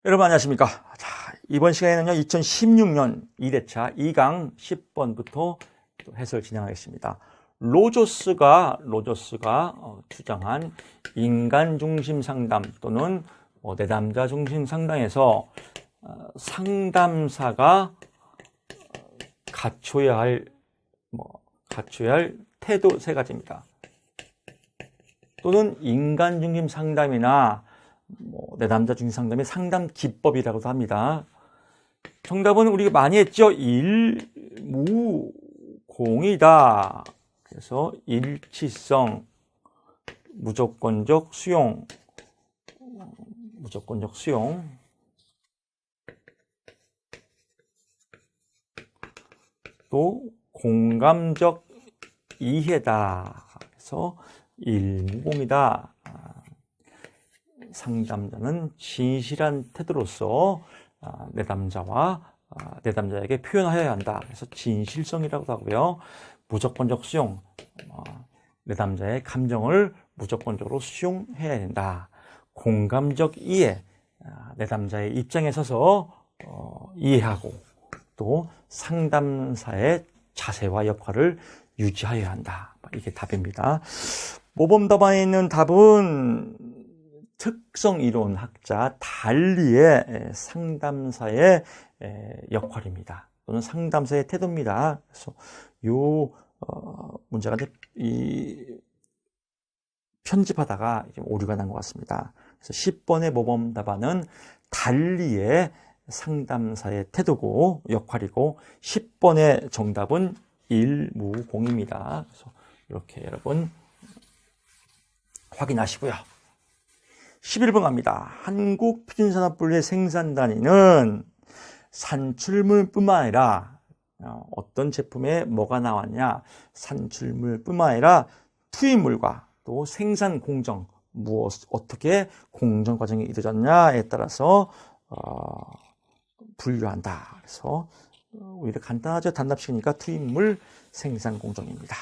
여러분 안녕하십니까? 자, 이번 시간에는요 2016년 2대차 2강 10번부터 또 해설 진행하겠습니다. 로저스가 주장한 인간 중심 상담 또는 내담자 중심 상담에서 상담사가 갖춰야 할 태도 세 가지입니다. 또는 인간 중심 상담이나 내담자 중심 상담의 상담 기법이라고도 합니다. 정답은 우리가 많이 했죠. 일무공이다. 그래서 일치성, 무조건적 수용, 또 공감적 이해다. 그래서 일무공이다. 상담자는 진실한 태도로서 내담자에게 표현하여야 한다. 그래서 진실성이라고 하고요. 무조건적 수용, 내담자의 감정을 무조건적으로 수용해야 된다. 공감적 이해, 내담자의 입장에 서서 이해하고 또 상담사의 자세와 역할을 유지하여야 한다. 이게 답입니다. 모범답안에 있는 답은 특성이론학자 달리의 상담사의 역할입니다. 또는 상담사의 태도입니다. 그래서 문제가 편집하다가 오류가 난 것 같습니다. 그래서 10번의 모범답안은 달리의 상담사의 태도고 역할이고 10번의 정답은 일무공입니다. 그래서 이렇게 여러분 확인하시고요. 11번 갑니다. 한국표준산업분리의 생산단위는 산출물뿐만 아니라 어떤 제품에 뭐가 나왔냐, 산출물뿐만 아니라 투입물과 또 생산 공정, 어떻게 공정 과정이 이루어졌냐에 따라서 분류한다. 그래서 오히려 간단하죠. 단답식이니까 투입물, 생산 공정입니다.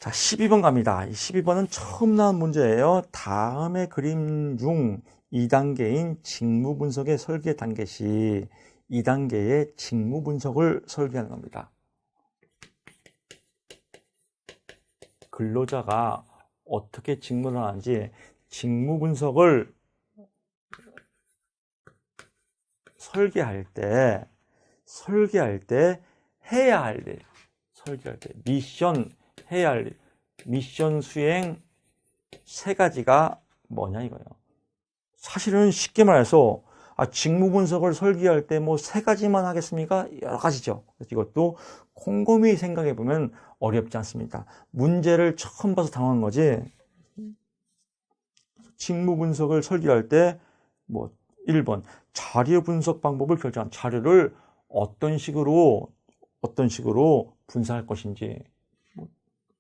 자, 12번 갑니다. 12번은 처음 나온 문제예요. 다음의 그림 중 2단계인 직무 분석의 설계 단계 시 2단계의 직무 분석을 설계하는 겁니다. 근로자가 어떻게 직무를 하는지 직무 분석을 설계할 때 해야 할 일, 해야 할 일, 미션 수행 세 가지가 뭐냐 이거예요. 사실은 쉽게 말해서 직무 분석을 설계할 때 세 가지만 하겠습니까? 여러 가지죠. 이것도 곰곰이 생각해 보면 어렵지 않습니다. 문제를 처음 봐서 당한 거지. 직무 분석을 설계할 때 1번 자료 분석 방법을 결정한 자료를 어떤 식으로 분석할 것인지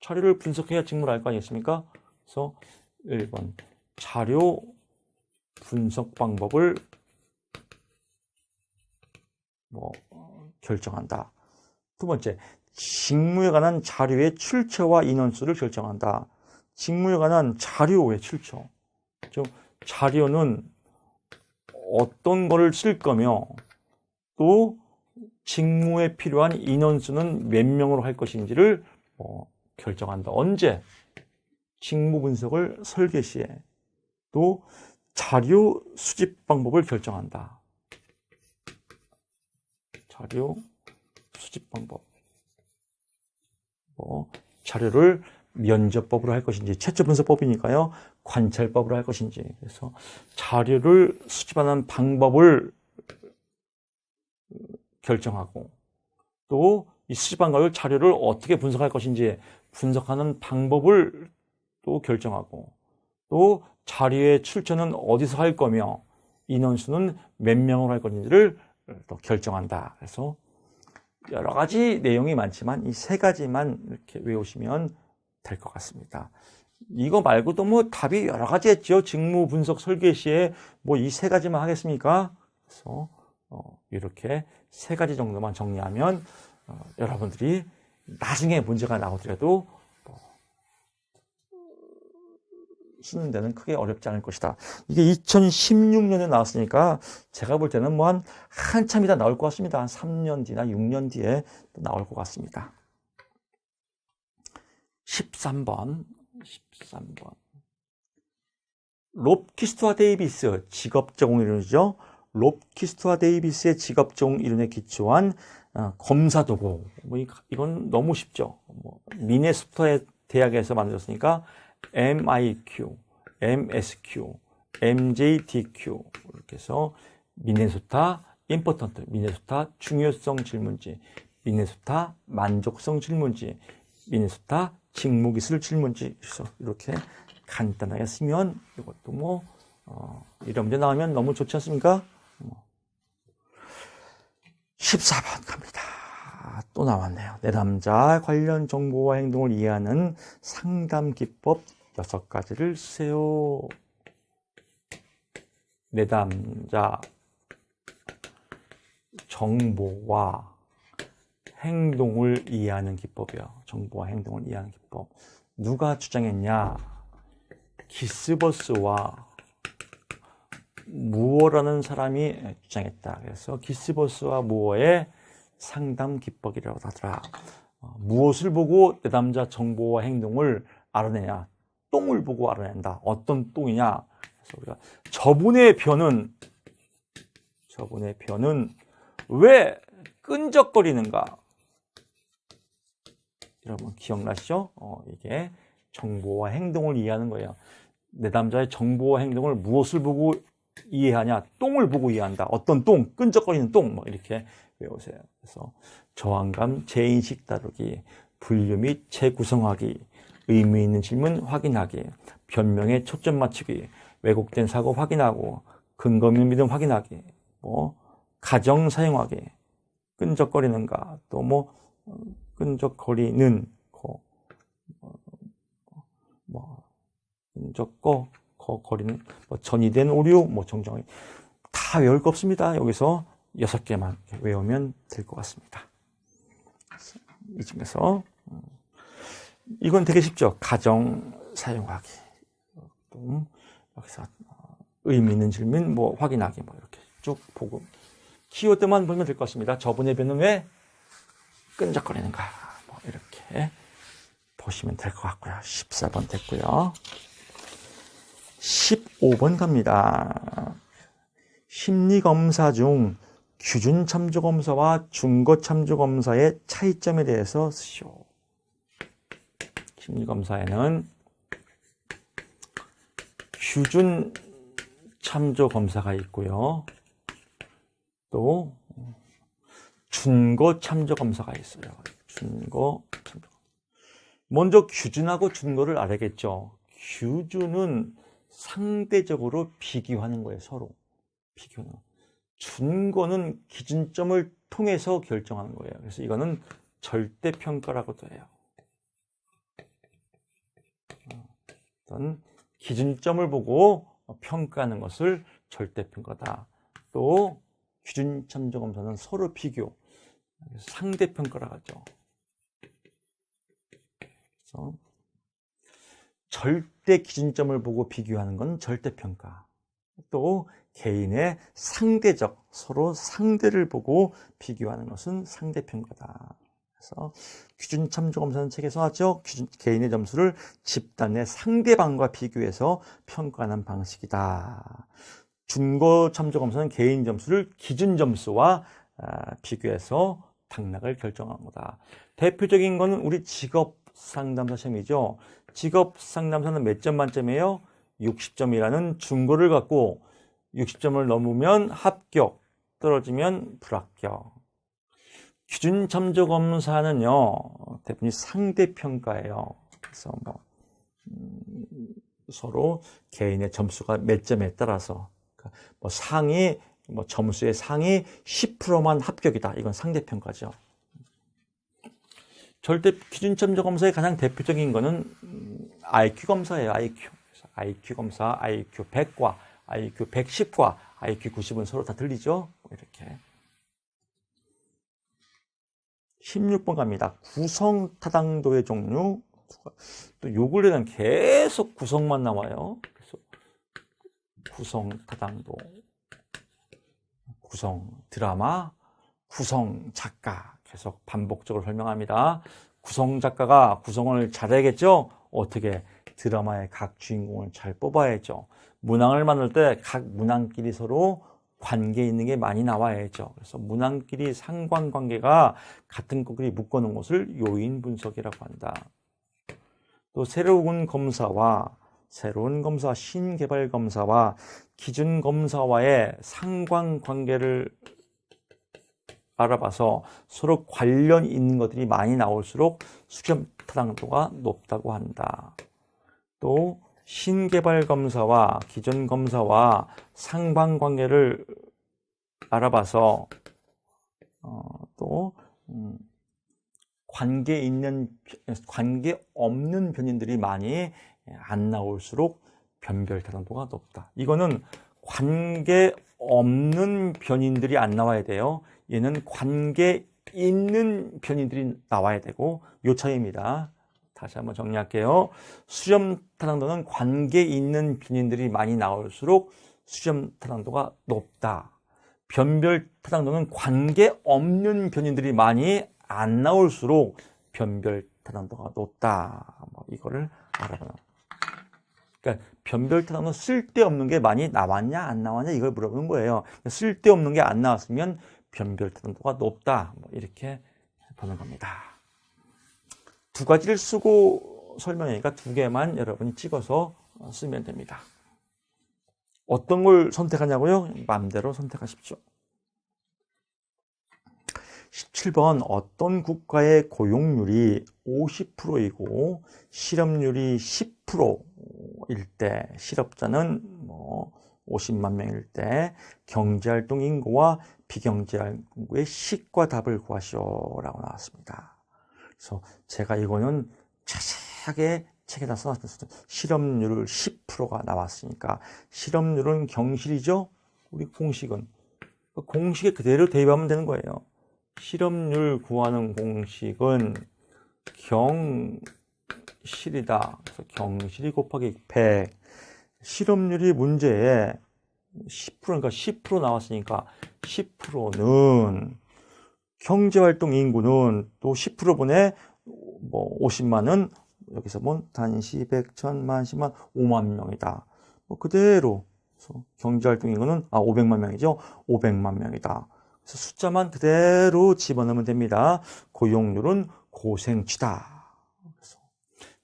자료를 분석해야 직무를 알 거 아니겠습니까? 그래서 1번 자료 분석 방법을 결정한다. 두 번째, 직무에 관한 자료의 출처와 인원수를 결정한다. 직무에 관한 자료의 출처. 즉 자료는 어떤 거를 쓸 거며 또 직무에 필요한 인원수는 몇 명으로 할 것인지를 결정한다. 언제? 직무 분석을 설계 시에. 또 자료 수집 방법을 결정한다. 자료 수집 방법. 자료를 면접법으로 할 것인지, 최초 분석법이니까요. 관찰법으로 할 것인지. 그래서 자료를 수집하는 방법을 결정하고 또 이 수집한 걸 자료를 어떻게 분석할 것인지 분석하는 방법을 또 결정하고 또 자료의 출처는 어디서 할 거며 인원수는 몇 명으로 할 것인지를 또 결정한다. 그래서 여러 가지 내용이 많지만 이 세 가지만 이렇게 외우시면 될 것 같습니다. 이거 말고도 답이 여러 가지 했죠. 직무 분석 설계 시에 이 세 가지만 하겠습니까? 그래서 이렇게 세 가지 정도만 정리하면 여러분들이 나중에 문제가 나오더라도 쓰는 데는 크게 어렵지 않을 것이다. 이게 2016년에 나왔으니까 제가 볼 때는 뭐 한참 이다 나올 것 같습니다. 한 3년 뒤나 6년 뒤에 또 나올 것 같습니다. 13번. 롭키스트와 데이비스 직업제공 이론이죠. 롭키스트와 데이비스의 직업제공 이론에 기초한 검사 도구. 이건 너무 쉽죠. 미네소타 대학에서 만들었으니까 MIQ, MSQ, MJDQ 이렇게 해서 미네소타 임포턴트, 미네소타 중요성 질문지, 미네소타 만족성 질문지, 미네소타 직무기술 질문지. 그래서 이렇게 간단하게 쓰면 이것도 이런 문제 나오면 너무 좋지 않습니까? 14번 갑니다. 또 나왔네요. 내담자 관련 정보와 행동을 이해하는 상담 기법 6가지를 쓰세요. 내담자 정보와 행동을 이해하는 기법이요. 정보와 행동을 이해하는 기법. 누가 주장했냐? 기스버스와 무어라는 사람이 주장했다. 그래서 기스버스와 무어의 상담 기법이라고 하더라. 무엇을 보고 내담자 정보와 행동을 알아내냐? 똥을 보고 알아낸다. 어떤 똥이냐? 그래서 우리가 저분의 변은 왜 끈적거리는가? 여러분 기억나시죠? 이게 정보와 행동을 이해하는 거예요. 내담자의 정보와 행동을 무엇을 보고 이해하냐? 똥을 보고 이해한다. 어떤 똥? 끈적거리는 똥. 이렇게 외우세요. 그래서 저항감, 재인식 다루기, 분류 및 재구성하기, 의미 있는 질문 확인하기, 변명에 초점 맞추기, 왜곡된 사고 확인하고, 근거 있는 믿음 확인하기, 가정 사용하기, 끈적거리는가, 또 끈적거리는 거, 끈적거리는 전이된 오류, 정정이 다 외울 거 없습니다. 여기서 6개만 외우면 될 것 같습니다. 이 중에서 이건 되게 쉽죠. 가정 사용하기, 또 여기서 의미 있는 질문 확인하기 이렇게 쭉 보고 키워드만 보면 될 것 같습니다. 저분의 변은 왜 끈적거리는가 이렇게 보시면 될 것 같고요. 14번 됐고요. 15번 갑니다. 심리검사 중 규준참조검사와 중거참조검사의 차이점에 대해서 쓰시오. 심리검사에는 규준참조검사가 있고요. 또 준거참조검사가 있어요. 준거참조. 먼저 규준하고 준거를 알아야겠죠. 규준은 상대적으로 비교하는 거예요. 서로 비교는. 준거는 기준점을 통해서 결정하는 거예요. 그래서 이거는 절대평가라고도 해요. 어떤 기준점을 보고 평가하는 것을 절대평가다. 또 규준참조검사는 서로 비교, 상대평가라고 하죠. 그래서 절대 기준점을 보고 비교하는 건 절대평가. 또 개인의 상대적, 서로 상대를 보고 비교하는 것은 상대평가다. 그래서 규준참조검사는 책에서 하죠. 개인의 점수를 집단의 상대방과 비교해서 평가하는 방식이다. 준거참조검사는 개인 점수를 기준점수와 비교해서 당락을 결정하는 거다. 대표적인 거는 우리 직업상담사 시험이죠. 직업상담사는 몇 점 만점이에요? 60점이라는 준거를 갖고 60점을 넘으면 합격, 떨어지면 불합격. 규준참조검사는요, 대부분이 상대평가예요. 그래서 서로 개인의 점수가 몇 점에 따라서 상위, 점수의 상위 10%만 합격이다. 이건 상대평가죠. 절대 규준참조검사의 가장 대표적인 거는 IQ 검사예요. IQ 검사, IQ 100과 IQ 110과 IQ 90은 서로 다 들리죠? 이렇게. 16번 갑니다. 구성타당도의 종류, 또 요 근래는 계속 구성만 나와요. 그래서 구성 타당도, 구성 드라마, 구성 작가 계속 반복적으로 설명합니다. 구성 작가가 구성을 잘해야겠죠? 어떻게? 드라마의 각 주인공을 잘 뽑아야죠. 문항을 만들 때 각 문항끼리 서로 관계 있는 게 많이 나와야죠. 그래서 문항끼리 상관관계가 같은 것끼리 묶어놓은 것을 요인 분석이라고 한다. 또 새로운 검사와 신개발 검사와 기준 검사와의 상관관계를 알아봐서 서로 관련 있는 것들이 많이 나올수록 수렴 타당도가 높다고 한다. 또 신개발 검사와 기존 검사와 상관관계를 알아봐서 또 관계 없는 변인들이 많이 안 나올수록 변별 타당도가 높다. 이거는 관계 없는 변인들이 안 나와야 돼요. 얘는 관계 있는 변인들이 나와야 되고, 요 차이입니다. 다시 한번 정리할게요. 수렴 타당도는 관계 있는 변인들이 많이 나올수록 수렴 타당도가 높다. 변별 타당도는 관계 없는 변인들이 많이 안 나올수록 변별 타당도가 높다. 이거를 알아봐요. 그러니까 변별 타당도 쓸데없는 게 많이 나왔냐 안 나왔냐 이걸 물어보는 거예요. 쓸데없는 게 안 나왔으면 변별 타당도가 높다. 이렇게 보는 겁니다. 두 가지를 쓰고 설명하니까 두 개만 여러분이 찍어서 쓰면 됩니다. 어떤 걸 선택하냐고요? 마음대로 선택하십시오. 17번 어떤 국가의 고용률이 50%이고 실업률이 10%일 때, 실업자는 50만 명일 때 경제활동 인구와 비경제활동 인구의 식과 답을 구하시오라고 나왔습니다. 그래서 제가 이거는 자세하게 책에다 써놨습니다. 실업률 10%가 나왔으니까 실업률은 경실이죠? 우리 공식은. 공식에 그대로 대입하면 되는 거예요. 실업률 구하는 공식은 경실이다. 그래서 경실이 곱하기 100. 실업률이 문제에 10%니까 10% 나왔으니까 10%는 경제활동 인구는 또 10%분의 50만은 여기서 단시, 100, 1000만, 10만, 5만 명이다. 그대로 경제활동 인구는 500만 명이죠. 500만 명이다. 그래서 숫자만 그대로 집어넣으면 됩니다. 고용률은 고생치다. 그래서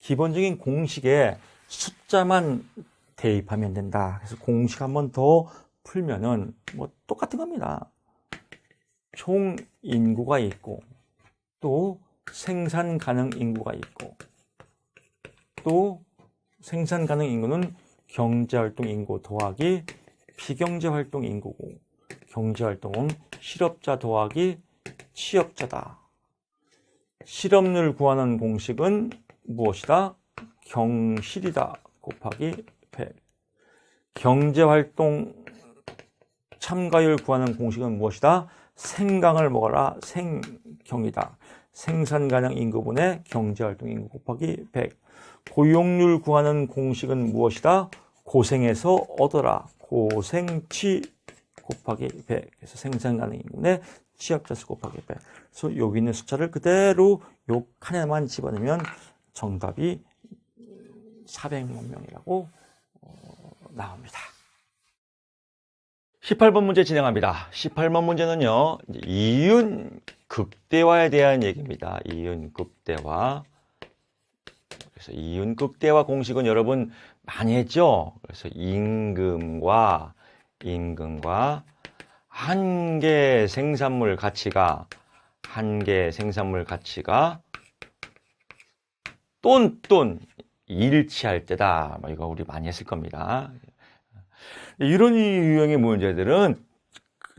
기본적인 공식에 숫자만 대입하면 된다. 그래서 공식 한 번 더 풀면은 똑같은 겁니다. 총 인구가 있고, 또 생산 가능 인구가 있고, 또 생산 가능 인구는 경제활동 인구 더하기 비경제활동 인구고, 경제활동은 실업자 더하기 취업자다. 실업률 구하는 공식은 무엇이다? 경실이다 곱하기 100. 경제활동 참가율 구하는 공식은 무엇이다? 생강을 먹어라 생경이다. 생산 가능 인구분의 경제활동 인구 곱하기 100. 고용률 구하는 공식은 무엇이다? 고생해서 얻어라 고생치 곱하기 100. 그래서 생산 가능 인구분의 취업자 수 곱하기 100. 그래서 여기 있는 숫자를 그대로 요 칸에만 집어넣으면 정답이 400만 명이라고 나옵니다. 18번 문제 진행합니다. 18번 문제는요, 이윤 극대화에 대한 얘기입니다. 이윤 극대화. 그래서 이윤 극대화 공식은 여러분 많이 했죠? 그래서 임금과 한 개 생산물 가치가 똔똔 일치할 때다. 이거 우리 많이 했을 겁니다. 이런 유형의 문제들은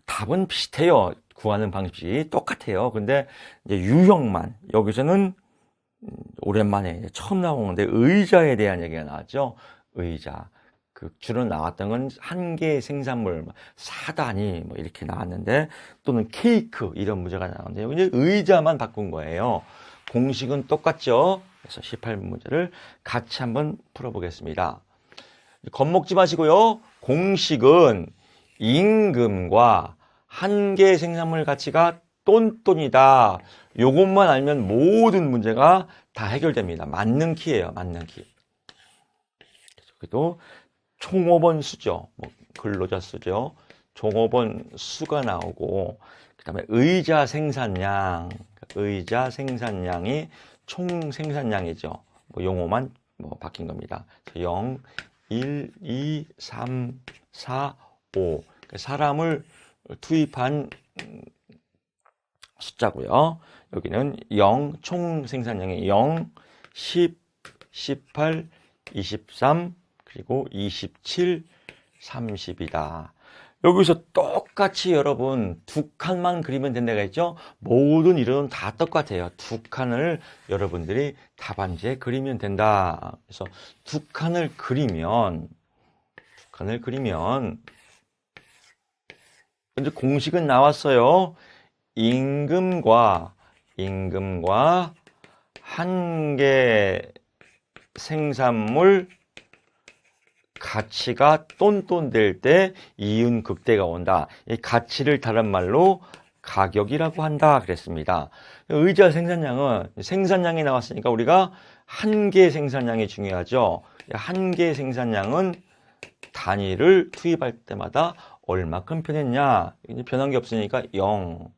답은 비슷해요. 구하는 방식이 똑같아요. 근데 이제 유형만, 여기서는 오랜만에 처음 나오는데 의자에 대한 얘기가 나왔죠. 의자. 주로 나왔던 건 한 개의 생산물, 사단위 이렇게 나왔는데, 또는 케이크 이런 문제가 나왔는데 이제 의자만 바꾼 거예요. 공식은 똑같죠. 그래서 18번 문제를 같이 한번 풀어보겠습니다. 겁먹지 마시고요. 공식은 임금과 한계 생산물 가치가 똔똔이다. 요것만 알면 모든 문제가 다 해결됩니다. 맞는 키예요. 맞는 키. 그래도 총업원 수죠. 근로자 수죠. 종업원 수가 나오고, 그 다음에 의자 생산량이 총 생산량이죠. 용어만 바뀐 겁니다. 0, 1, 2, 3, 4, 5. 사람을 투입한 숫자고요. 여기는 0, 총 생산량이 0, 10, 18, 23, 그리고 27, 30이다. 여기서 똑같이 여러분 두 칸만 그리면 된다고 했죠? 모든 이론은 다 똑같아요. 두 칸을 여러분들이 답안지에 그리면 된다. 그래서 두 칸을 그리면 이제 공식은 나왔어요. 임금과 한계 생산물 가치가 똔똔될 때 이윤 극대가 온다. 이 가치를 다른 말로 가격이라고 한다 그랬습니다. 의자 생산량이 나왔으니까 우리가 한계 생산량이 중요하죠. 한계 생산량은 단위를 투입할 때마다 얼마큼 변했냐. 이제 변한 게 없으니까 0.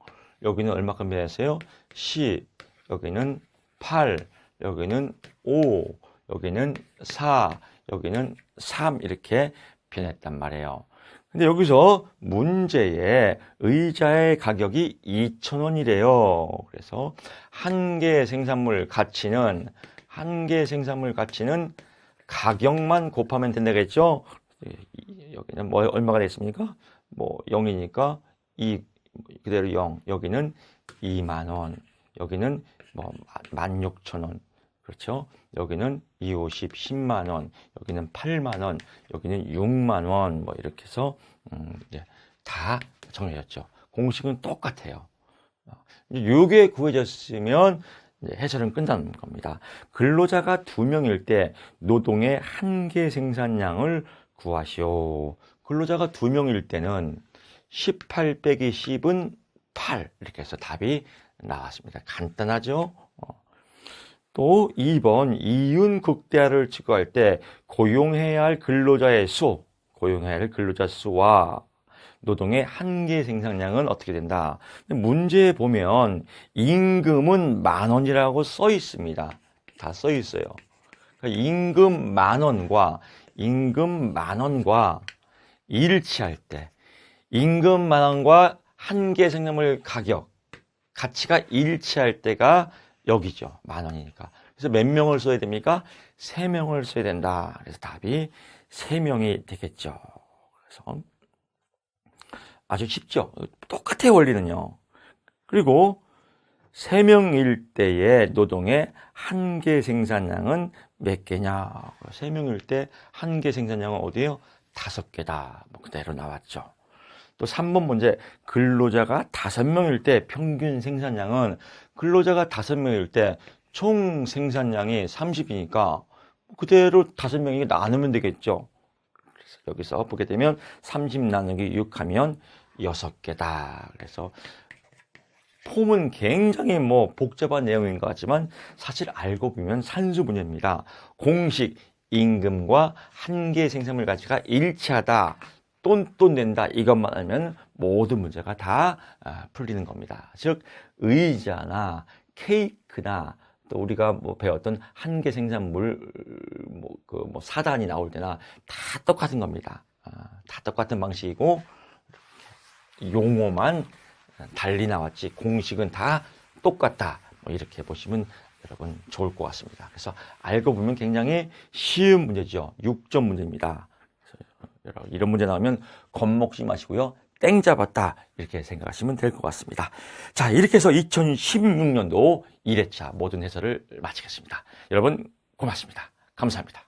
여기는 얼마큼 변했어요? 10. 여기는 8. 여기는 5. 여기는 4. 여기는 3 이렇게 변했단 말이에요. 근데 여기서 문제에 의자의 가격이 2,000원이래요. 그래서 한계 생산물 가치는 가격만 곱하면 된다겠죠? 여기는 얼마가 됐습니까? 0이니까 2 그대로 0. 여기는 2만 원. 여기는 16,000원. 그렇죠? 여기는 2, 50, 10만 원, 여기는 8만 원, 여기는 6만 원, 이렇게 해서 다 정해졌죠. 공식은 똑같아요. 이게 구해졌으면 해설은 끝나는 겁니다. 근로자가 2명일 때 노동의 한계 생산량을 구하시오. 근로자가 2명일 때는 18 빼기 10은 8 이렇게 해서 답이 나왔습니다. 간단하죠? 또 2번 이윤 극대화를 추구할 때 고용해야 할 근로자 수와 노동의 한계 생산량은 어떻게 된다. 문제에 보면 임금은 10,000원이라고 써 있습니다. 다 써 있어요. 그러니까 임금 10,000원과 일치할 때 임금 10,000원과 한계 생산물 가치가 일치할 때가 여기죠. 10,000원이니까. 그래서 몇 명을 써야 됩니까? 3명을 써야 된다. 그래서 답이 3명이 되겠죠. 그래서 아주 쉽죠. 똑같아요, 원리는요. 그리고 3명일 때의 노동의 한계 생산량은 몇 개냐? 3명일 때 한계 생산량은 어디예요? 5개다. 그대로 나왔죠. 또 3번 문제, 근로자가 5명일 때 평균 생산량은 근로자가 5명일 때 총 생산량이 30이니까 그대로 5명이 나누면 되겠죠. 그래서 여기서 보게 되면 30 나누기 6 하면 6개다. 그래서 폼은 굉장히 복잡한 내용인 것 같지만 사실 알고 보면 산수 문제입니다. 공식 임금과 한계 생산물 가치가 일치하다. 똔똔된다. 이것만 알면 모든 문제가 다 풀리는 겁니다. 즉 의자나 케이크나 또 우리가 배웠던 한계 생산물 4단이 나올 때나 다 똑같은 겁니다. 다 똑같은 방식이고 용어만 달리 나왔지 공식은 다 똑같다. 이렇게 보시면 여러분 좋을 것 같습니다. 그래서 알고 보면 굉장히 쉬운 문제죠. 6점 문제입니다. 그래서 이런 문제 나오면 겁먹지 마시고요. 땡 잡았다 이렇게 생각하시면 될 것 같습니다. 자, 이렇게 해서 2016년도 1회차 모든 해설을 마치겠습니다. 여러분 고맙습니다. 감사합니다.